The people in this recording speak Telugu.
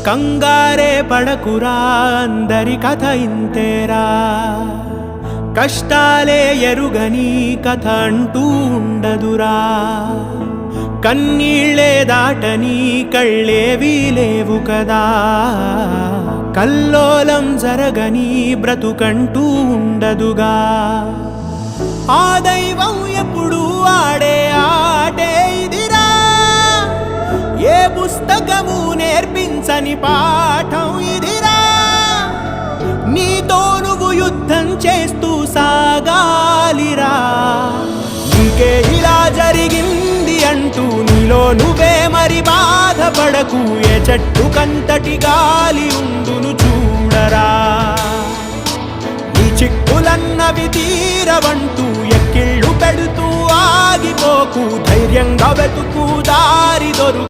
కంగారే పడకురా అందరి కథ ఇంతేరా, కష్టాలే ఎరుగని కథ అంటూ ఉండదురా, కన్నీళ్ళే దాటని కళ్ళేవీ లేవు కదా, కల్లోలం జరగని బ్రతుకంటూ ఉండదుగా, ఆ దైవం ఎప్పుడు ఆడే ఆటే ఇదిరా, ఏ పుస్తకము నేర్పించని పాఠం ఇదిరా, నీతో నువ్వు యుద్ధం చేస్తూ సాగాలిరా, నీకే ఇలా జరిగింది అంటూ నీలో నువ్వే మరి బాధపడకు, ఏ చెట్టుకంతటి గాలి ఉండును చూడరా, నీ చిక్కులన్నవి తీరవంటూ ఎక్కిళ్ళు పెడుతూ ఆగిపోకు, ధైర్యంగా వెతుకు దారి దొరుకు.